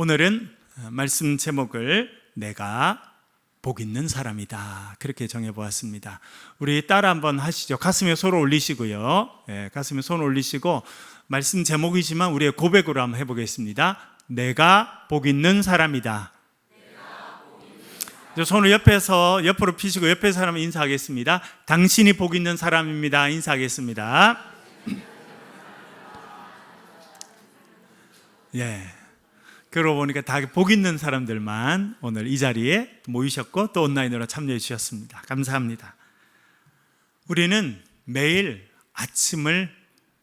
오늘은 말씀 제목을 내가 복 있는 사람이다 그렇게 정해보았습니다. 우리 따라 한번 하시죠. 가슴에 손을 올리시고요. 가슴에 손을 올리시고 말씀 제목이지만 우리의 고백으로 한번 해보겠습니다. 내가 복 있는 사람이다. 손을 옆으로 펴시고 옆에 사람 인사하겠습니다. 당신이 복 있는 사람입니다. 인사하겠습니다. 그러고 보니까 다 복 있는 사람들만 오늘 이 자리에 모이셨고 또 온라인으로 참여해 주셨습니다. 감사합니다. 우리는 매일 아침을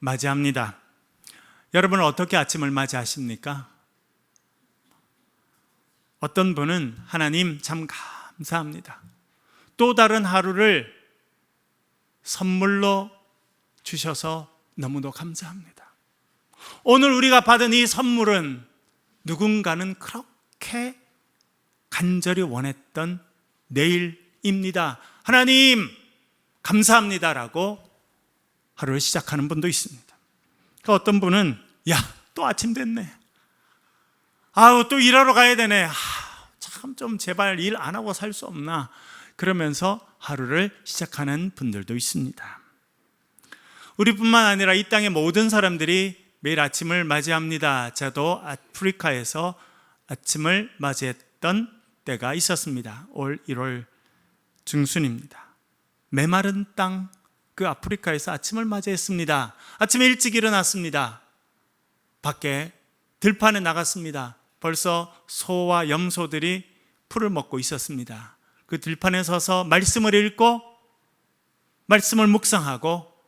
맞이합니다. 여러분은 어떻게 아침을 맞이하십니까? 어떤 분은 하나님 참 감사합니다. 또 다른 하루를 선물로 주셔서 너무도 감사합니다. 오늘 우리가 받은 이 선물은 누군가는 그렇게 간절히 원했던 내일입니다. 하나님 감사합니다라고 하루를 시작하는 분도 있습니다. 그러니까 어떤 분은 또 아침 됐네. 또 일하러 가야 되네. 참 좀 제발 일 안 하고 살 수 없나. 그러면서 하루를 시작하는 분들도 있습니다. 우리뿐만 아니라 이 땅의 모든 사람들이 매일 아침을 맞이합니다. 저도 아프리카에서 아침을 맞이했던 때가 있었습니다. 올 1월 중순입니다. 메마른 땅 그 아프리카에서 아침을 맞이했습니다. 아침에 일찍 일어났습니다. 밖에 들판에 나갔습니다. 벌써 소와 염소들이 풀을 먹고 있었습니다. 그 들판에 서서 말씀을 읽고 말씀을 묵상하고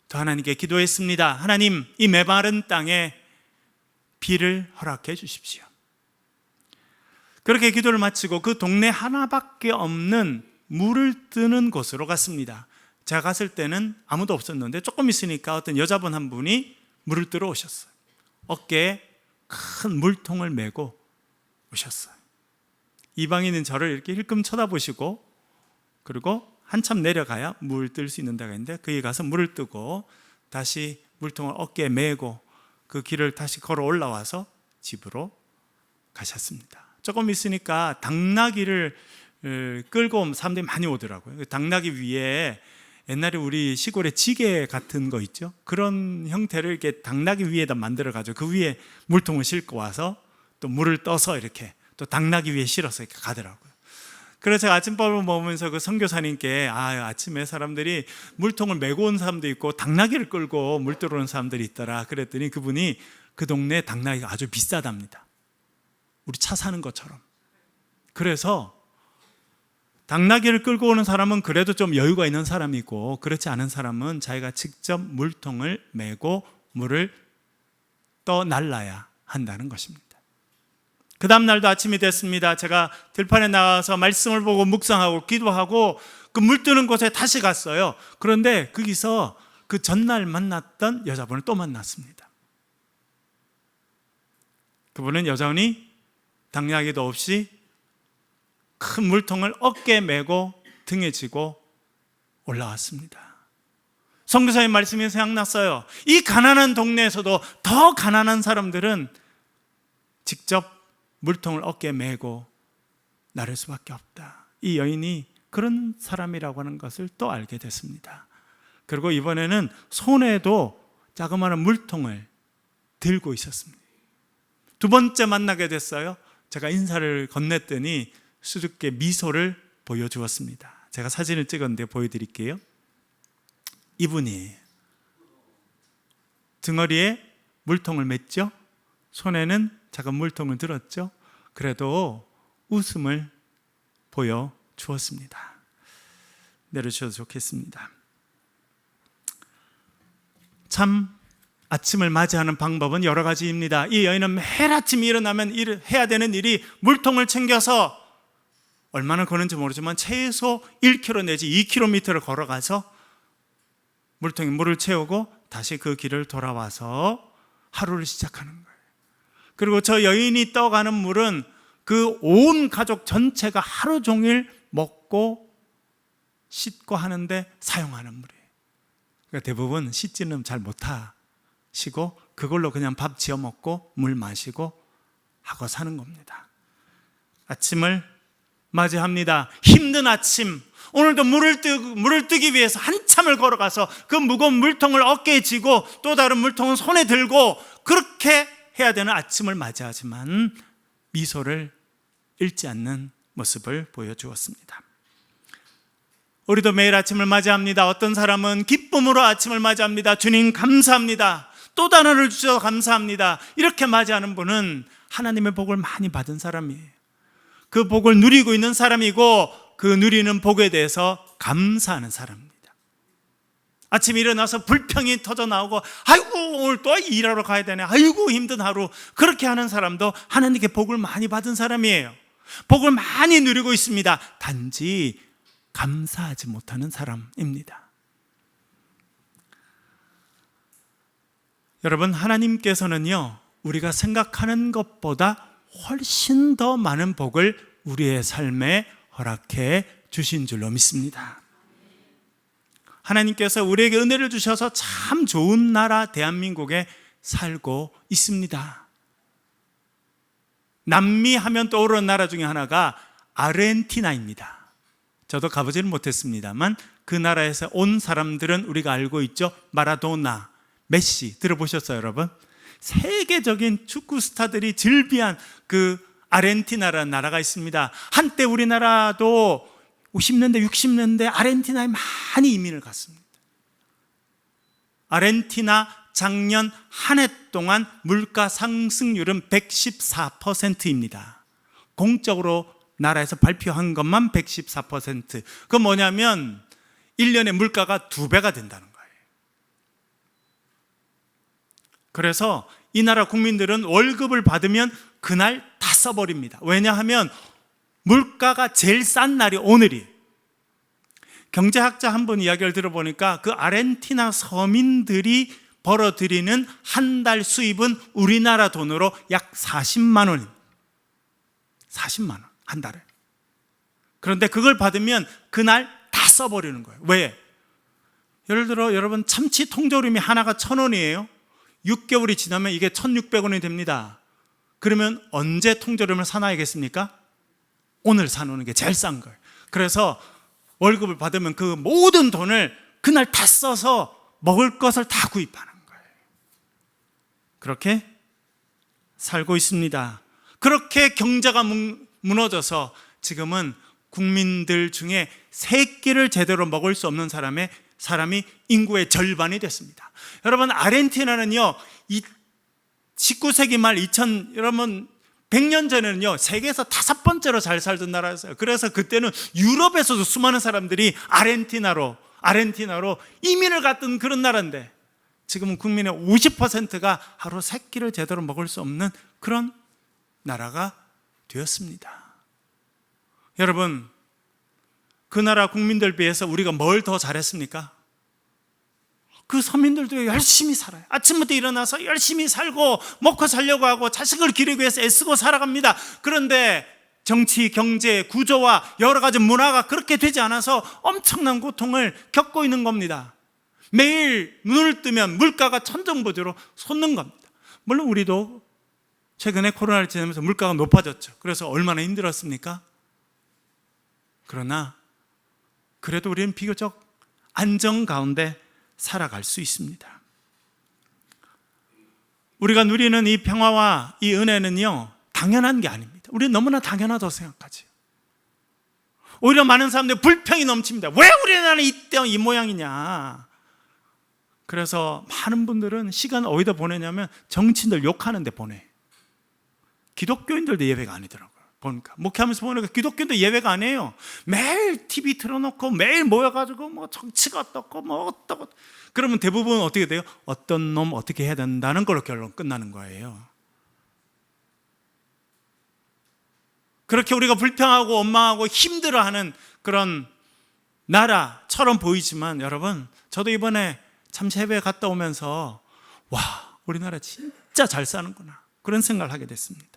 또 하나님께 기도했습니다. 하나님, 이 메마른 땅에 비를 허락해 주십시오. 그렇게 기도를 마치고 그 동네 하나밖에 없는 물을 뜨는 곳으로 갔습니다. 제가 갔을 때는 아무도 없었는데 조금 있으니까 어떤 여자분 한 분이 물을 뜨러 오셨어요. 어깨에 큰 물통을 메고 오셨어요. 이방인은 저를 이렇게 힐끔 쳐다보시고 그리고 한참 내려가야 물 뜰 수 있는 데가 있는데 거기 가서 물을 뜨고 다시 물통을 어깨에 메고 그 길을 다시 걸어 올라와서 집으로 가셨습니다. 조금 있으니까 당나귀를 끌고 사람들이 많이 오더라고요. 당나귀 위에 옛날에 우리 시골에 지게 같은 거 있죠? 그런 형태를 이렇게 당나귀 위에다 만들어가지고 그 위에 물통을 싣고 와서 또 물을 떠서 이렇게 또 당나귀 위에 실어서 이렇게 가더라고요. 그래서 제가 아침밥을 먹으면서 그 선교사님께 아침에 사람들이 물통을 메고 온 사람도 있고 당나귀를 끌고 물 들어오는 사람들이 있더라. 그랬더니 그분이 그 동네 당나귀가 아주 비싸답니다. 우리 차 사는 것처럼. 그래서 당나귀를 끌고 오는 사람은 그래도 좀 여유가 있는 사람이고 그렇지 않은 사람은 자기가 직접 물통을 메고 물을 떠날라야 한다는 것입니다. 그 다음 날도 아침이 됐습니다. 제가 들판에 나가서 말씀을 보고 묵상하고 기도하고 그 물 뜨는 곳에 다시 갔어요. 그런데 거기서 그 전날 만났던 여자분을 또 만났습니다. 그분은 여전히 당나귀도 없이 큰 물통을 어깨에 메고 등에 지고 올라왔습니다. 선교사님 말씀이 생각났어요. 이 가난한 동네에서도 더 가난한 사람들은 직접 물통을 어깨에 메고 나를 수밖에 없다. 이 여인이 그런 사람이라고 하는 것을 또 알게 됐습니다. 그리고 이번에는 손에도 자그마한 물통을 들고 있었습니다. 두 번째 만나게 됐어요. 제가 인사를 건넸더니 수줍게 미소를 보여주었습니다. 제가 사진을 찍었는데 보여드릴게요. 이분이 등허리에 물통을 맸죠. 손에는 작은 물통을 들었죠. 그래도 웃음을 보여주었습니다. 내려주셔도 좋겠습니다. 참 아침을 맞이하는 방법은 여러 가지입니다. 이 여인은 매일 아침 일어나면 해야 되는 일이 물통을 챙겨서 얼마나 거는지 모르지만 최소 1km 내지 2km를 걸어가서 물통에 물을 채우고 다시 그 길을 돌아와서 하루를 시작하는 거예요. 그리고 저 여인이 떠가는 물은 그 온 가족 전체가 하루 종일 먹고 씻고 하는데 사용하는 물이에요. 그러니까 대부분 씻지는 잘 못하시고 그걸로 그냥 밥 지어 먹고 물 마시고 하고 사는 겁니다. 아침을 맞이합니다. 힘든 아침. 오늘도 물을 뜨기 위해서 한참을 걸어가서 그 무거운 물통을 어깨에 지고 또 다른 물통은 손에 들고 그렇게 해야 되는 아침을 맞이하지만 미소를 잃지 않는 모습을 보여주었습니다. 우리도 매일 아침을 맞이합니다. 어떤 사람은 기쁨으로 아침을 맞이합니다. 주님 감사합니다. 또 다른 하루를 주셔서 감사합니다. 이렇게 맞이하는 분은 하나님의 복을 많이 받은 사람이에요. 그 복을 누리고 있는 사람이고 그 누리는 복에 대해서 감사하는 사람입니다. 아침에 일어나서 불평이 터져 나오고 아이고 오늘 또 일하러 가야 되네, 아이고 힘든 하루, 그렇게 하는 사람도 하나님께 복을 많이 받은 사람이에요. 복을 많이 누리고 있습니다. 단지 감사하지 못하는 사람입니다. 여러분, 하나님께서는요, 우리가 생각하는 것보다 훨씬 더 많은 복을 우리의 삶에 허락해 주신 줄로 믿습니다. 하나님께서 우리에게 은혜를 주셔서 참 좋은 나라 대한민국에 살고 있습니다. 남미 하면 떠오르는 나라 중에 하나가 아르헨티나입니다. 저도 가보지는 못했습니다만 그 나라에서 온 사람들은 우리가 알고 있죠. 마라도나, 메시 들어보셨어요, 여러분? 세계적인 축구 스타들이 즐비한 그 아르헨티나라는 나라가 있습니다. 한때 우리나라도 50년대, 60년대 아르헨티나에 많이 이민을 갔습니다. 아르헨티나 작년 한 해 동안 물가 상승률은 114%입니다. 공적으로 나라에서 발표한 것만 114%. 그건 뭐냐면 1년에 물가가 2배가 된다는 거예요. 그래서 이 나라 국민들은 월급을 받으면 그날 다 써버립니다. 왜냐하면 물가가 제일 싼 날이 오늘이에요. 경제학자 한 분 이야기를 들어보니까 그 아르헨티나 서민들이 벌어들이는 한 달 수입은 우리나라 돈으로 약 40만 원입니다. 40만 원 한 달에. 그런데 그걸 받으면 그날 다 써버리는 거예요. 왜? 예를 들어 여러분, 참치 통조림이 하나가 1,000원이에요. 6개월이 지나면 이게 1,600원이 됩니다. 그러면 언제 통조림을 사놔야겠습니까? 오늘 사놓는 게 제일 싼 거예요. 그래서 월급을 받으면 그 모든 돈을 그날 다 써서 먹을 것을 다 구입하는 거예요. 그렇게 살고 있습니다. 그렇게 경제가 무너져서 지금은 국민들 중에 세 끼를 제대로 먹을 수 없는 사람이 인구의 절반이 됐습니다. 여러분, 아르헨티나는요, 19세기 말 여러분 100년 전에는요, 세계에서 5번째로 잘 살던 나라였어요. 그래서 그때는 유럽에서도 수많은 사람들이 아르헨티나로 이민을 갔던 그런 나라인데 지금은 국민의 50%가 하루 3끼를 제대로 먹을 수 없는 그런 나라가 되었습니다. 여러분, 그 나라 국민들 비해서 우리가 뭘 더 잘했습니까? 그 서민들도 열심히 살아요. 아침부터 일어나서 열심히 살고 먹고 살려고 하고 자식을 기르기 위해서 애쓰고 살아갑니다. 그런데 정치, 경제, 구조와 여러 가지 문화가 그렇게 되지 않아서 엄청난 고통을 겪고 있는 겁니다. 매일 눈을 뜨면 물가가 천정부지로 솟는 겁니다. 물론 우리도 최근에 코로나를 지나면서 물가가 높아졌죠. 그래서 얼마나 힘들었습니까? 그러나 그래도 우리는 비교적 안정 가운데 살아갈 수 있습니다. 우리가 누리는 이 평화와 이 은혜는요, 당연한 게 아닙니다. 우리는 너무나 당연하다고 생각하죠. 오히려 많은 사람들이 불평이 넘칩니다. 왜 우리나라는 이때 이 모양이냐. 그래서 많은 분들은 시간을 어디다 보내냐면 정치인들 욕하는 데 보내. 기독교인들도 예외가 아니더라고요. 보니까 목회하면서 보니까 기독교인도 예외가 아니에요. 매일 TV 틀어놓고 매일 모여가지고 뭐 정치가 어떻고 뭐 어떻고, 그러면 대부분 어떻게 돼요? 어떤 놈 어떻게 해야 된다는 걸로 결론 끝나는 거예요. 그렇게 우리가 불평하고 원망하고 힘들어하는 그런 나라처럼 보이지만 여러분, 저도 이번에 잠시 해외에 갔다 오면서 와, 우리나라 진짜 잘 사는구나, 그런 생각을 하게 됐습니다.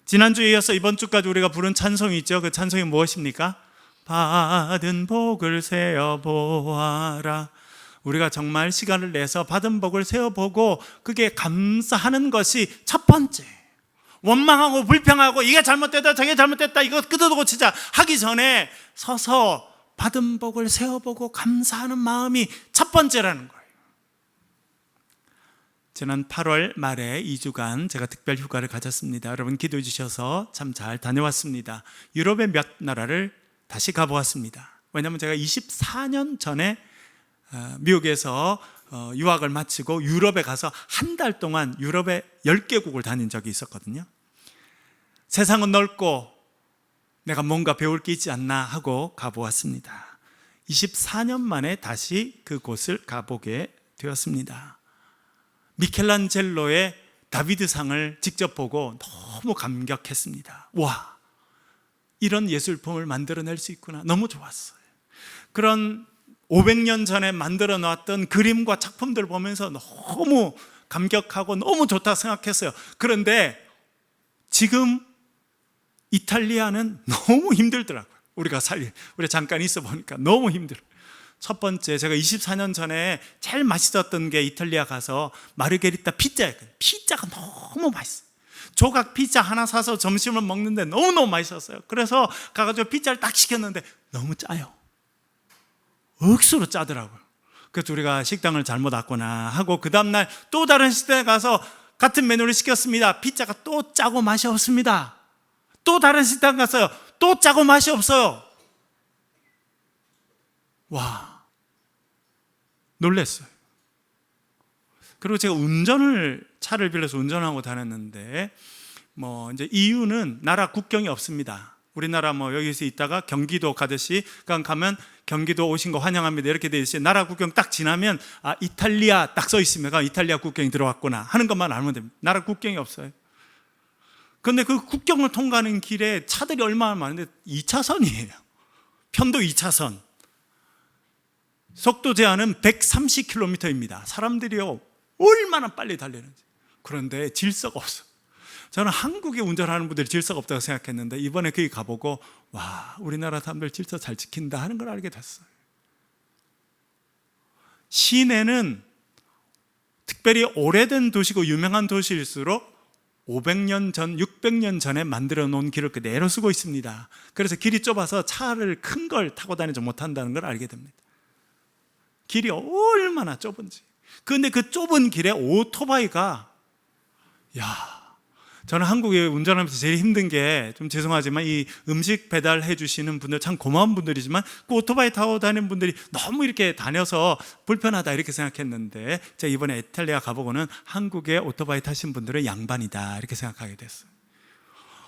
지난주에 이어서 이번 주까지 우리가 부른 찬송이 있죠. 그 찬송이 무엇입니까? 받은 복을 세어보아라. 우리가 정말 시간을 내서 받은 복을 세어보고 그게 감사하는 것이 첫 번째. 원망하고 불평하고 이게 잘못됐다 저게 잘못됐다 이거 끄덕 고치자 하기 전에 서서 받은 복을 세어보고 감사하는 마음이 첫 번째라는 거예요. 지난 8월 말에 2주간 제가 특별 휴가를 가졌습니다. 여러분 기도해 주셔서 참 잘 다녀왔습니다. 유럽의 몇 나라를 다시 가보았습니다. 왜냐하면 제가 24년 전에 미국에서 유학을 마치고 유럽에 가서 한 달 동안 유럽의 10개국을 다닌 적이 있었거든요. 세상은 넓고 내가 뭔가 배울 게 있지 않나 하고 가보았습니다. 24년 만에 다시 그곳을 가보게 되었습니다. 미켈란젤로의 다비드상을 직접 보고 너무 감격했습니다. 와, 이런 예술품을 만들어낼 수 있구나. 너무 좋았어요. 그런 500년 전에 만들어 놨던 그림과 작품들 보면서 너무 감격하고 너무 좋다 생각했어요. 그런데 지금 이탈리아는 너무 힘들더라고요. 우리가 잠깐 있어 보니까 너무 힘들어요. 첫 번째, 제가 24년 전에 제일 맛있었던 게 이탈리아 가서 마르게리타 피자였거든요. 피자가 너무 맛있어요. 조각 피자 하나 사서 점심을 먹는데 너무너무 맛있었어요. 그래서 가가지고 피자를 딱 시켰는데 너무 짜요. 억수로 짜더라고요. 그래서 우리가 식당을 잘못 왔구나 하고 그 다음날 또 다른 식당에 가서 같은 메뉴를 시켰습니다. 피자가 또 짜고 맛이 없습니다. 또 다른 식당 갔어요. 또 짜고 맛이 없어요. 와, 놀랐어요. 그리고 제가 차를 빌려서 운전하고 다녔는데 이제 이유는 나라 국경이 없습니다. 우리나라 여기서 있다가 경기도 가듯이 가면 경기도 오신 거 환영합니다 이렇게 돼 있어요. 나라 국경 딱 지나면 이탈리아 딱 써 있으면 이탈리아 국경이 들어왔구나 하는 것만 알면 됩니다. 나라 국경이 없어요. 그런데 그 국경을 통과하는 길에 차들이 얼마나 많은데 2차선이에요. 편도 2차선. 속도 제한은 130km입니다. 사람들이요 얼마나 빨리 달리는지. 그런데 질서가 없어. 저는 한국에 운전하는 분들이 질서가 없다고 생각했는데 이번에 거기 가보고 와, 우리나라 사람들 질서 잘 지킨다 하는 걸 알게 됐어요. 시내는 특별히 오래된 도시고 유명한 도시일수록 500년 전, 600년 전에 만들어 놓은 길을 그대로 쓰고 있습니다. 그래서 길이 좁아서 차를 큰 걸 타고 다니지 못한다는 걸 알게 됩니다. 길이 얼마나 좁은지. 그런데 그 좁은 길에 오토바이가 저는 한국에 운전하면서 제일 힘든 게 좀 죄송하지만 이 음식 배달해 주시는 분들 참 고마운 분들이지만 그 오토바이 타고 다니는 분들이 너무 이렇게 다녀서 불편하다 이렇게 생각했는데 제가 이번에 이탈리아 가보고는 한국에 오토바이 타신 분들은 양반이다 이렇게 생각하게 됐어요.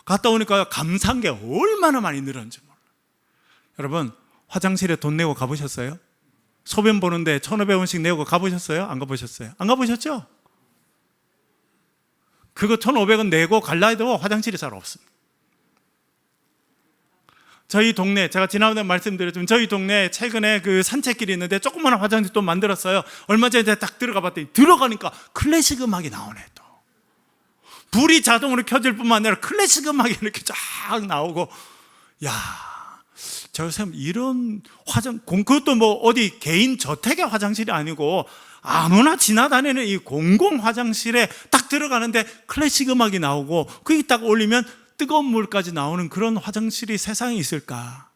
갔다 오니까 감사한 게 얼마나 많이 늘었는지 몰라요. 여러분 화장실에 돈 내고 가보셨어요? 소변 보는데 1,500원씩 내고 가보셨어요? 안 가보셨어요? 안 가보셨죠? 그거 1,500원 내고 갈라 해도 화장실이 잘 없습니다. 저희 동네, 제가 지난번에 말씀드렸지만 저희 동네에 최근에 그 산책길이 있는데 조그마한 화장실 또 만들었어요. 얼마 전에 제가 딱 들어가 봤더니 들어가니까 클래식 음악이 나오네 또. 불이 자동으로 켜질 뿐만 아니라 클래식 음악이 이렇게 쫙 나오고 저 요즘 이런 그것도 어디 개인 저택의 화장실이 아니고 아무나 지나다니는 이 공공 화장실에 딱 들어가는데 클래식 음악이 나오고 거기 딱 올리면 뜨거운 물까지 나오는 그런 화장실이 세상에 있을까?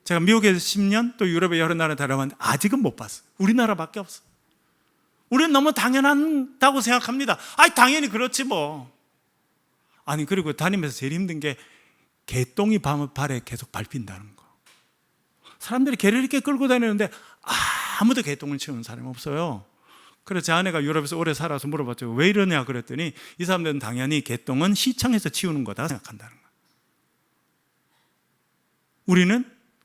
제가 미국에서 10년 또 유럽의 여러 나라 다녀봤는데 아직은 못 봤어요. 우리나라밖에 없어요. 우리는 너무 당연하다고 생각합니다. 당연히 그렇지 뭐. 그리고 다니면서 제일 힘든 게 개똥이 발에 계속 밟힌다는 거. 사람들이 개를 이렇게 끌고 다니는데 아무도 개똥을 치우는 사람이 없어요. 그래서 제 아내가 유럽에서 오래 살아서 물어봤죠. 왜 이러냐 그랬더니 이 사람들은 당연히 개똥은 시청에서 치우는 거다 생각한다는 거예요.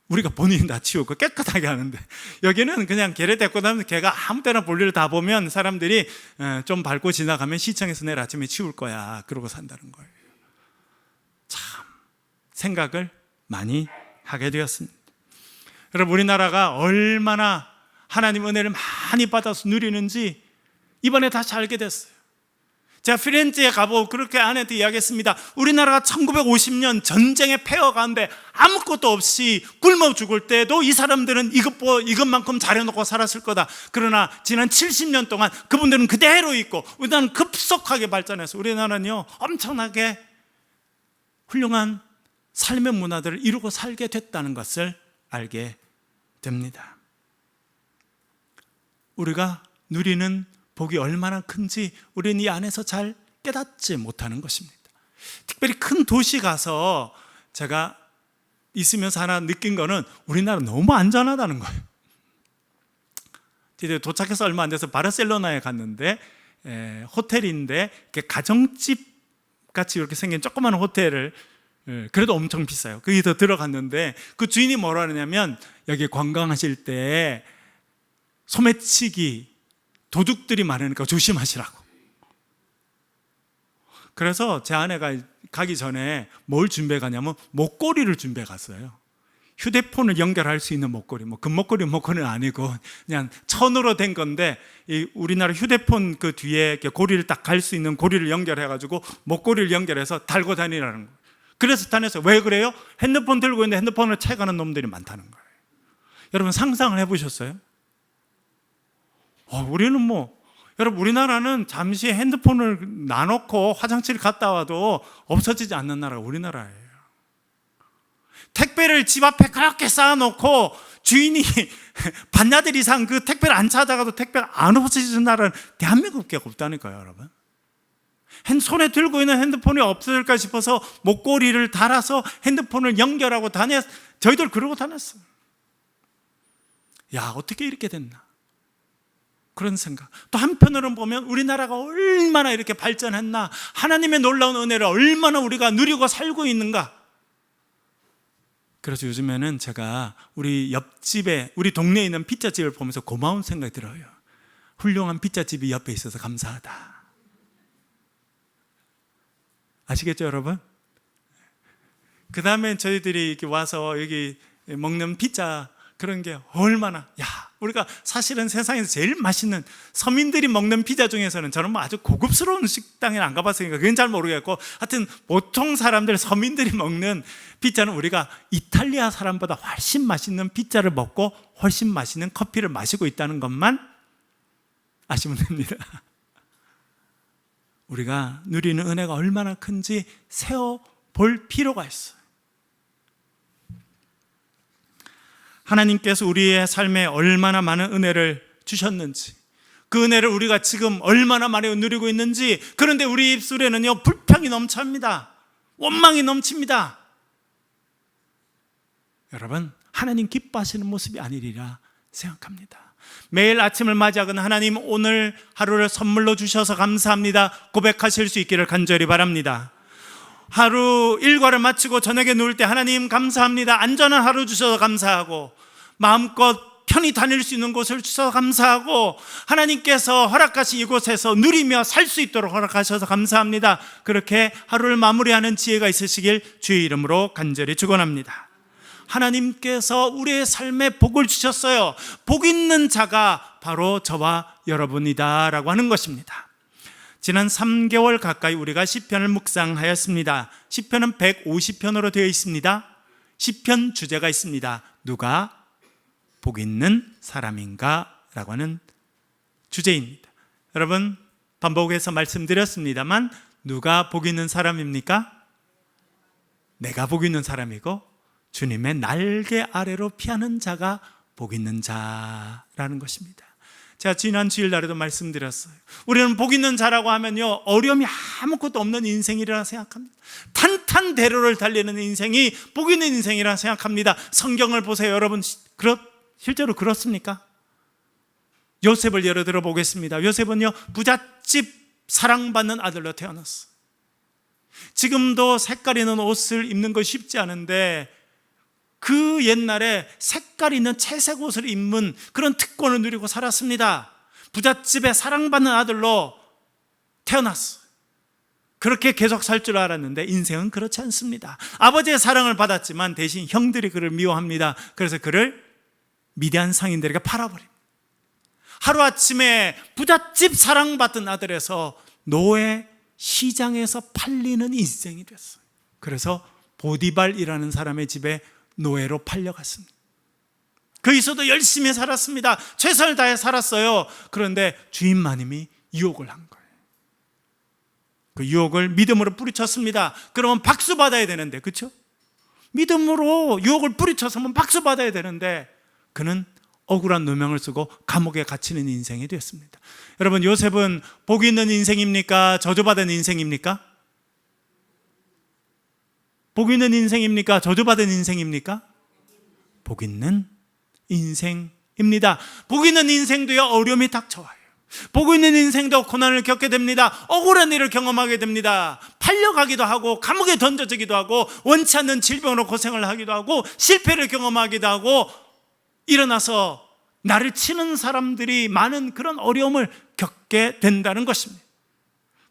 우리가 본인이 다 치우고 깨끗하게 하는데 여기는 그냥 개를 데리고 다니면서 개가 아무 때나 볼일을 다 보면 사람들이 좀 밟고 지나가면 시청에서 내일 아침에 치울 거야 그러고 산다는 거예요. 참 생각을 많이 하게 되었습니다. 여러분 우리나라가 얼마나 하나님 은혜를 많이 받아서 누리는지 이번에 다시 알게 됐어요. 제가 피렌체에 가보고 그렇게 아내한테 이야기했습니다. 우리나라가 1950년 전쟁의 폐허 가운데 아무것도 없이 굶어 죽을 때도 이 사람들은 이것만큼 잘해놓고 살았을 거다. 그러나 지난 70년 동안 그분들은 그대로 있고 우리나라는 급속하게 발전해서 우리나라는요 엄청나게 훌륭한 삶의 문화들을 이루고 살게 됐다는 것을 알게 됩니다. 우리가 누리는 복이 얼마나 큰지 우리는 이 안에서 잘 깨닫지 못하는 것입니다. 특별히 큰 도시 가서 제가 있으면서 하나 느낀 거는 우리나라 너무 안전하다는 거예요. 드디어 도착해서 얼마 안 돼서 바르셀로나에 갔는데 호텔인데 가정집 같이 이렇게 생긴 조그마한 호텔을 그래도 엄청 비싸요. 거기 더 들어갔는데 그 주인이 뭐라 하냐면 여기 관광하실 때 소매치기 도둑들이 많으니까 조심하시라고. 그래서 제 아내가 가기 전에 뭘 준비해 가냐면 목걸이를 준비해 갔어요. 휴대폰을 연결할 수 있는 목걸이, 뭐 금목걸이는 아니고 그냥 천으로 된 건데 이 우리나라 휴대폰 그 뒤에 고리를 딱 갈 수 있는 고리를 연결해 가지고 목걸이를 연결해서 달고 다니라는 거예요. 그래서 다녔어요. 왜 그래요? 핸드폰 들고 있는데 핸드폰을 채가는 놈들이 많다는 거예요. 여러분 상상을 해보셨어요? 우리는 여러분 우리나라는 잠시 핸드폰을 놔놓고 화장실 갔다 와도 없어지지 않는 나라가 우리나라예요. 택배를 집 앞에 그렇게 쌓아놓고 주인이 반나절 이상 그 택배를 안 찾아가도 택배가 안 없어지는 나라는 대한민국밖에 없다니까요, 여러분. 손에 들고 있는 핸드폰이 없어질까 싶어서 목걸이를 달아서 핸드폰을 연결하고 저희들 그러고 다녔어요. 야, 어떻게 이렇게 됐나? 그런 생각. 또 한편으로는 보면 우리나라가 얼마나 이렇게 발전했나, 하나님의 놀라운 은혜를 얼마나 우리가 누리고 살고 있는가. 그래서 요즘에는 제가 우리 옆집에, 우리 동네에 있는 피자집을 보면서 고마운 생각이 들어요. 훌륭한 피자집이 옆에 있어서 감사하다. 아시겠죠, 여러분? 그 다음에 저희들이 이렇게 와서 여기 먹는 피자 그런 게 얼마나, 우리가 사실은 세상에서 제일 맛있는 서민들이 먹는 피자 중에서는 저는 아주 고급스러운 식당에 안 가봤으니까 그건 잘 모르겠고, 하여튼 보통 사람들, 서민들이 먹는 피자는 우리가 이탈리아 사람보다 훨씬 맛있는 피자를 먹고 훨씬 맛있는 커피를 마시고 있다는 것만 아시면 됩니다. 우리가 누리는 은혜가 얼마나 큰지 세어볼 필요가 있어요. 하나님께서 우리의 삶에 얼마나 많은 은혜를 주셨는지, 그 은혜를 우리가 지금 얼마나 많이 누리고 있는지. 그런데 우리 입술에는요 불평이 넘쳐납니다. 원망이 넘칩니다. 여러분, 하나님 기뻐하시는 모습이 아니리라 생각합니다. 매일 아침을 맞이하거나 하나님 오늘 하루를 선물로 주셔서 감사합니다 고백하실 수 있기를 간절히 바랍니다. 하루 일과를 마치고 저녁에 누울 때 하나님 감사합니다, 안전한 하루 주셔서 감사하고, 마음껏 편히 다닐 수 있는 곳을 주셔서 감사하고, 하나님께서 허락하신 이곳에서 누리며 살 수 있도록 허락하셔서 감사합니다. 그렇게 하루를 마무리하는 지혜가 있으시길 주의 이름으로 간절히 축원합니다. 하나님께서 우리의 삶에 복을 주셨어요. 복 있는 자가 바로 저와 여러분이다 라고 하는 것입니다. 지난 3개월 가까이 우리가 시편을 묵상하였습니다. 시편은 150편으로 되어 있습니다. 시편 주제가 있습니다. 누가 복 있는 사람인가 라고 하는 주제입니다. 여러분, 반복해서 말씀드렸습니다만 누가 복 있는 사람입니까? 내가 복 있는 사람이고 주님의 날개 아래로 피하는 자가 복 있는 자라는 것입니다. 제가 지난 주일날에도 말씀드렸어요. 우리는 복 있는 자라고 하면요 어려움이 아무것도 없는 인생이라 생각합니다. 탄탄대로를 달리는 인생이 복 있는 인생이라 생각합니다. 성경을 보세요. 여러분, 실제로 그렇습니까? 요셉을 예로 들어 보겠습니다. 요셉은요 부잣집 사랑받는 아들로 태어났어요. 지금도 색깔 있는 옷을 입는 거 쉽지 않은데 그 옛날에 색깔 있는 채색 옷을 입는 그런 특권을 누리고 살았습니다. 부잣집에 사랑받는 아들로 태어났어요. 그렇게 계속 살 줄 알았는데 인생은 그렇지 않습니다. 아버지의 사랑을 받았지만 대신 형들이 그를 미워합니다. 그래서 그를 미디안 상인들에게 팔아버립니다. 하루아침에 부잣집 사랑받던 아들에서 노예 시장에서 팔리는 인생이 됐어요. 그래서 보디발이라는 사람의 집에 노예로 팔려갔습니다. 거기서도 열심히 살았습니다. 최선을 다해 살았어요. 그런데 주인 마님이 유혹을 한 거예요. 그 유혹을 믿음으로 뿌리쳤습니다. 그러면 박수 받아야 되는데, 그렇죠? 믿음으로 유혹을 뿌리쳤으면 박수 받아야 되는데 그는 억울한 누명을 쓰고 감옥에 갇히는 인생이 되었습니다. 여러분, 요셉은 복 있는 인생입니까? 저주받은 인생입니까? 복 있는 인생입니까? 저주받은 인생입니까? 복 있는 인생입니다. 복 있는 인생도요, 어려움이 닥쳐와요. 복 있는 인생도 고난을 겪게 됩니다. 억울한 일을 경험하게 됩니다. 팔려가기도 하고 감옥에 던져지기도 하고 원치 않는 질병으로 고생을 하기도 하고 실패를 경험하기도 하고 일어나서 나를 치는 사람들이 많은 그런 어려움을 겪게 된다는 것입니다.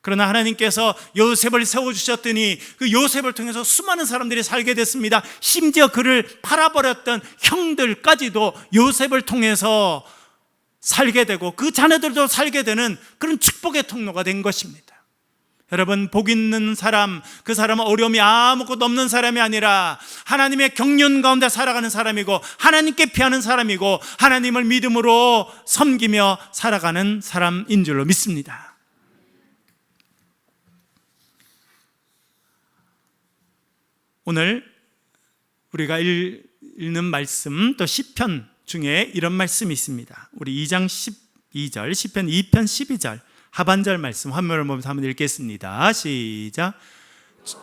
그러나 하나님께서 요셉을 세워주셨더니 그 요셉을 통해서 수많은 사람들이 살게 됐습니다. 심지어 그를 팔아버렸던 형들까지도 요셉을 통해서 살게 되고 그 자녀들도 살게 되는 그런 축복의 통로가 된 것입니다. 여러분, 복 있는 사람, 그 사람은 어려움이 아무것도 없는 사람이 아니라 하나님의 경륜 가운데 살아가는 사람이고 하나님께 피하는 사람이고 하나님을 믿음으로 섬기며 살아가는 사람인 줄로 믿습니다. 오늘 우리가 읽는 말씀, 또 시편 중에 이런 말씀이 있습니다. 우리 2장 12절, 시편 2편 12절 하반절 말씀 화면을 보면서 한번 읽겠습니다. 시작.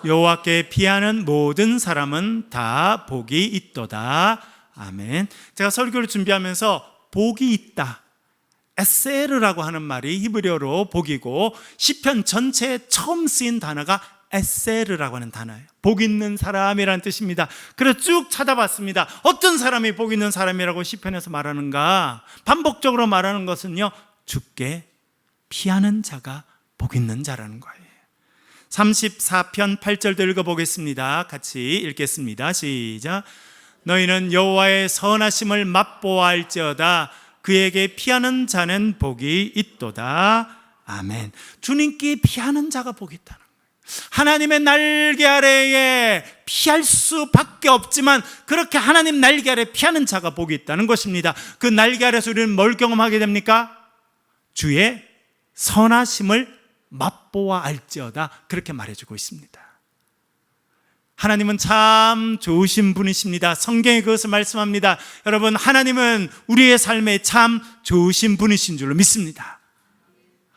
여호와께 피하는 모든 사람은 다 복이 있도다. 아멘. 제가 설교를 준비하면서 복이 있다, 에세르라고 하는 말이 히브리어로 복이고 시편 전체에 처음 쓰인 단어가 에세르라고 하는 단어예요. 복 있는 사람이라는 뜻입니다. 그래서 쭉 찾아봤습니다. 어떤 사람이 복 있는 사람이라고 시편에서 말하는가? 반복적으로 말하는 것은요, 주께 피하는 자가 복 있는 자라는 거예요. 34편 8절도 읽어보겠습니다. 같이 읽겠습니다. 시작. 너희는 여호와의 선하심을 맛보아할지어다. 그에게 피하는 자는 복이 있도다. 아멘. 주님께 피하는 자가 복이 있다는 거예요. 하나님의 날개 아래에 피할 수밖에 없지만 그렇게 하나님 날개 아래 피하는 자가 복이 있다는 것입니다. 그 날개 아래서 우리는 뭘 경험하게 됩니까? 주의 선하심을 맛보아 알지어다, 그렇게 말해주고 있습니다. 하나님은 참 좋으신 분이십니다. 성경이 그것을 말씀합니다. 여러분, 하나님은 우리의 삶에 참 좋으신 분이신 줄로 믿습니다.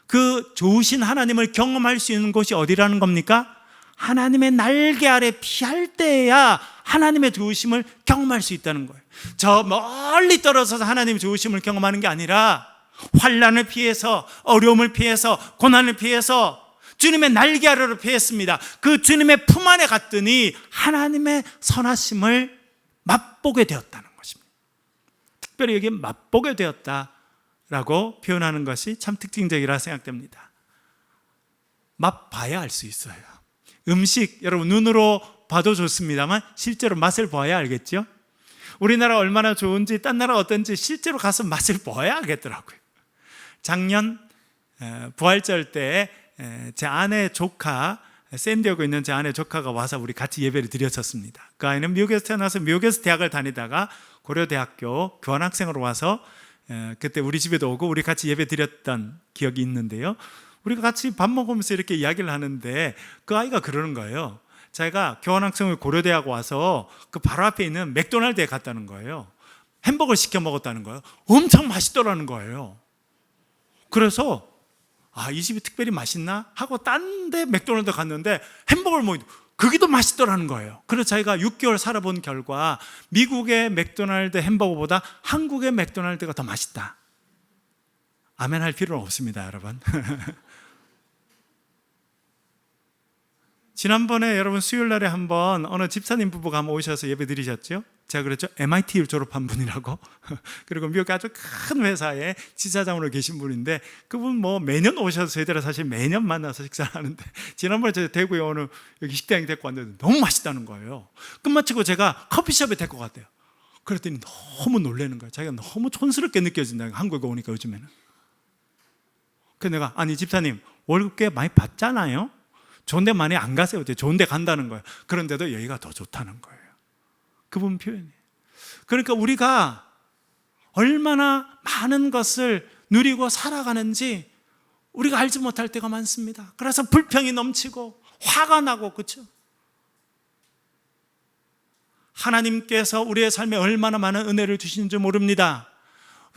그 좋으신 하나님을 경험할 수 있는 곳이 어디라는 겁니까? 하나님의 날개 아래 피할 때야 하나님의 좋으심을 경험할 수 있다는 거예요. 저 멀리 떨어져서 하나님의 좋으심을 경험하는 게 아니라 환난을 피해서, 어려움을 피해서, 고난을 피해서 주님의 날개 아래로 피했습니다. 그 주님의 품 안에 갔더니 하나님의 선하심을 맛보게 되었다는 것입니다. 특별히 여기 맛보게 되었다라고 표현하는 것이 참 특징적이라 생각됩니다. 맛봐야 알 수 있어요. 음식, 여러분 눈으로 봐도 좋습니다만 실제로 맛을 봐야 알겠죠? 우리나라 얼마나 좋은지, 딴 나라 어떤지 실제로 가서 맛을 봐야 알겠더라고요. 작년 부활절 때 제 아내 조카, 샌디에고에 있는 제 아내 조카가 와서 우리 같이 예배를 드렸었습니다. 그 아이는 미국에서 태어나서 미국에서 대학을 다니다가 고려대학교 교환학생으로 와서 그때 우리 집에도 오고 우리 같이 예배 드렸던 기억이 있는데요, 우리가 같이 밥 먹으면서 이렇게 이야기를 하는데 그 아이가 그러는 거예요. 자기가 교환학생을 고려대학 와서 그 바로 앞에 있는 맥도날드에 갔다는 거예요. 햄버거를 시켜 먹었다는 거예요. 엄청 맛있더라는 거예요. 그래서 이 집이 특별히 맛있나? 하고 딴 데 맥도날드 갔는데 햄버거를 먹는데 거기도 맛있더라는 거예요. 그래서 자기가 6개월 살아본 결과 미국의 맥도날드 햄버거보다 한국의 맥도날드가 더 맛있다. 아멘 할 필요는 없습니다, 여러분. 지난번에 여러분 수요일 날에 한번 어느 집사님 부부가 한번 오셔서 예배 드리셨죠? 제가 그랬죠? MIT를 졸업한 분이라고. 그리고 미국 아주 큰 회사에 지사장으로 계신 분인데 그분 뭐 매년 오셔서 저희들은 사실 매년 만나서 식사를 하는데 지난번에 제가 대구에 오는 여기 식당에 데리고 왔는데 너무 맛있다는 거예요. 끝마치고 제가 커피숍에 데리고 갔대요. 그랬더니 너무 놀라는 거예요. 자기가 너무 촌스럽게 느껴진다, 한국에 오니까 요즘에는. 그래서 내가, 아니 집사님 월급 꽤 많이 받잖아요. 좋은 데 많이 안 가세요. 좋은 데 간다는 거예요. 그런데도 여기가 더 좋다는 거예요. 그분 표현이에요. 그러니까 우리가 얼마나 많은 것을 누리고 살아가는지 우리가 알지 못할 때가 많습니다. 그래서 불평이 넘치고 화가 나고, 그렇죠? 하나님께서 우리의 삶에 얼마나 많은 은혜를 주시는지 모릅니다.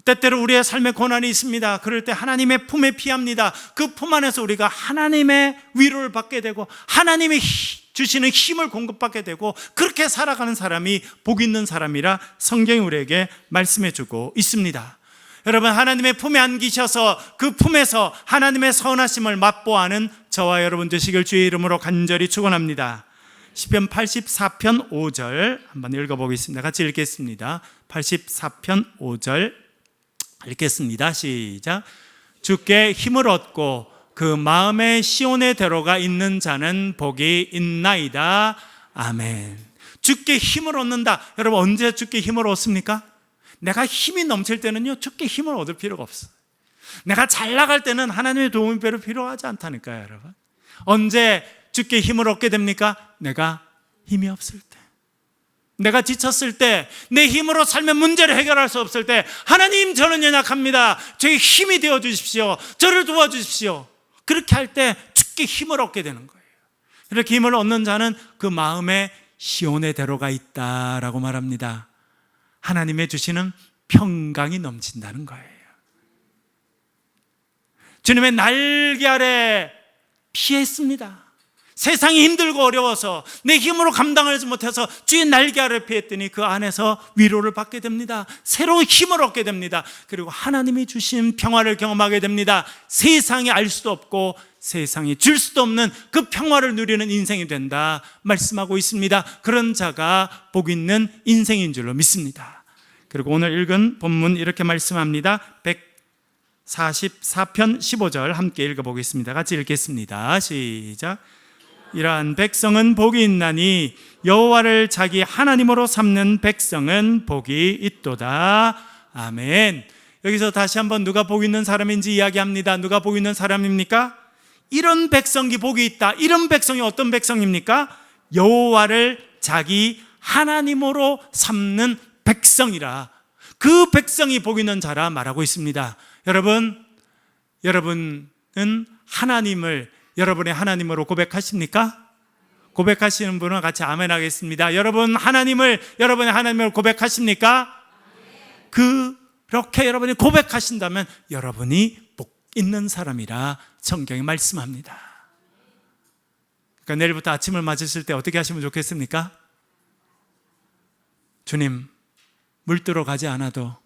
때때로 우리의 삶에 고난이 있습니다. 그럴 때 하나님의 품에 피합니다. 그 품 안에서 우리가 하나님의 위로를 받게 되고 하나님이 주시는 힘을 공급받게 되고 그렇게 살아가는 사람이 복 있는 사람이라 성경이 우리에게 말씀해 주고 있습니다. 여러분, 하나님의 품에 안기셔서 그 품에서 하나님의 선하심을 맛보아하는 저와 여러분 되시길 주의 이름으로 간절히 축원합니다. 시편 84편 5절 한번 읽어보겠습니다. 같이 읽겠습니다. 84편 5절 읽겠습니다. 시작. 주께 힘을 얻고 그 마음의 시온의 대로가 있는 자는 복이 있나이다. 아멘. 주께 힘을 얻는다. 여러분, 언제 주께 힘을 얻습니까? 내가 힘이 넘칠 때는요, 주께 힘을 얻을 필요가 없어요. 내가 잘 나갈 때는 하나님의 도움이 별로 필요하지 않다니까요, 여러분. 언제 주께 힘을 얻게 됩니까? 내가 힘이 없을 때, 내가 지쳤을 때, 내 힘으로 삶의 문제를 해결할 수 없을 때, 하나님, 저는 연약합니다. 저에게 힘이 되어 주십시오. 저를 도와주십시오. 그렇게 할 때 주께 힘을 얻게 되는 거예요. 이렇게 힘을 얻는 자는 그 마음에 시온의 대로가 있다라고 말합니다. 하나님의 주시는 평강이 넘친다는 거예요. 주님의 날개 아래 피했습니다. 세상이 힘들고 어려워서 내 힘으로 감당하지 못해서 주의 날개 아래 피했더니 그 안에서 위로를 받게 됩니다. 새로운 힘을 얻게 됩니다. 그리고 하나님이 주신 평화를 경험하게 됩니다. 세상이 알 수도 없고 세상이 줄 수도 없는 그 평화를 누리는 인생이 된다 말씀하고 있습니다. 그런 자가 복 있는 인생인 줄로 믿습니다. 그리고 오늘 읽은 본문 이렇게 말씀합니다. 144편 15절 함께 읽어보겠습니다. 같이 읽겠습니다. 시작. 이러한 백성은 복이 있나니 여호와를 자기 하나님으로 삼는 백성은 복이 있도다. 아멘. 여기서 다시 한번 누가 복 있는 사람인지 이야기합니다. 누가 복 있는 사람입니까? 이런 백성이 복이 있다. 이런 백성이 어떤 백성입니까? 여호와를 자기 하나님으로 삼는 백성이라. 그 백성이 복 있는 자라 말하고 있습니다. 여러분은 하나님을 여러분의 하나님으로 고백하십니까? 고백하시는 분은 같이 아멘 하겠습니다. 여러분 하나님을 여러분의 하나님으로 고백하십니까? 그렇게 여러분이 고백하신다면 여러분이 복 있는 사람이라 성경이 말씀합니다. 그러니까 내일부터 아침을 맞으실 때 어떻게 하시면 좋겠습니까? 주님, 물 뜨러 가지 않아도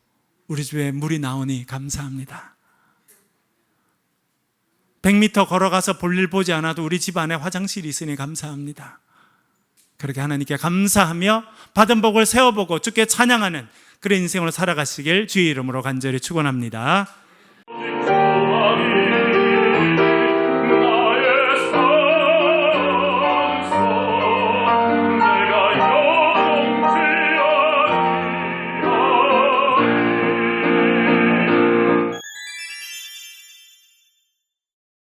우리 집에 물이 나오니 감사합니다. 100m 걸어가서 볼일 보지 않아도 우리 집 안에 화장실이 있으니 감사합니다. 그렇게 하나님께 감사하며 받은 복을 세워보고 주께 찬양하는 그런 인생으로 살아가시길 주의 이름으로 간절히 축원합니다.